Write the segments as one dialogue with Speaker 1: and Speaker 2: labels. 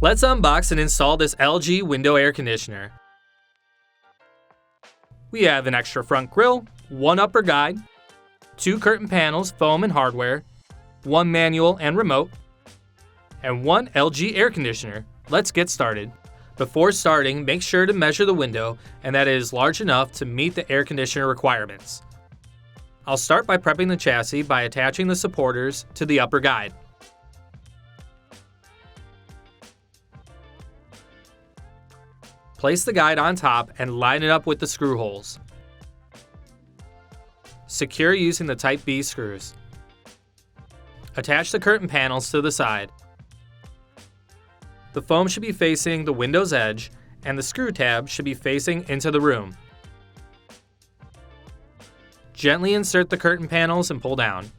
Speaker 1: Let's unbox and install this LG window air conditioner. We have an extra front grille, one upper guide, 2 curtain panels, foam and hardware, 1 manual and remote, and 1 LG air conditioner. Let's get started. Before starting, make sure to measure the window and that it is large enough to meet the air conditioner requirements. I'll start by prepping the chassis by attaching the supporters to the upper guide. Place the guide on top and line it up with the screw holes. Secure using the Type B screws. Attach the curtain panels to the side. The foam should be facing the window's edge and the screw tab should be facing into the room. Gently insert the curtain panels and pull down.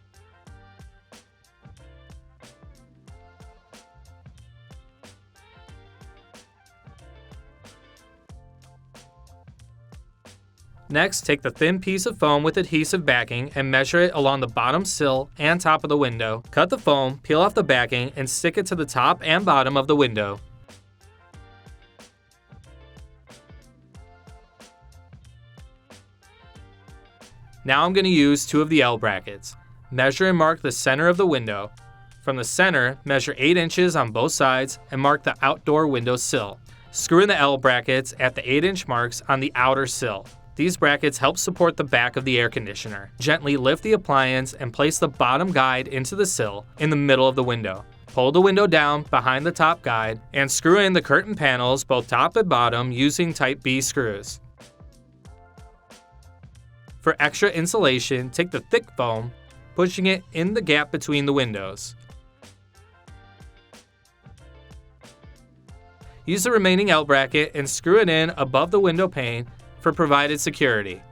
Speaker 1: Next, take the thin piece of foam with adhesive backing and measure it along the bottom sill and top of the window. Cut the foam, peel off the backing, and stick it to the top and bottom of the window. Now I'm going to use 2 of the L brackets. Measure and mark the center of the window. From the center, measure 8 inches on both sides and mark the outdoor window sill. Screw in the L brackets at the 8-inch marks on the outer sill. These brackets help support the back of the air conditioner. Gently lift the appliance and place the bottom guide into the sill in the middle of the window. Pull the window down behind the top guide and screw in the curtain panels both top and bottom using Type B screws. For extra insulation, take the thick foam, pushing it in the gap between the windows. Use the remaining L bracket and screw it in above the window pane for provided security.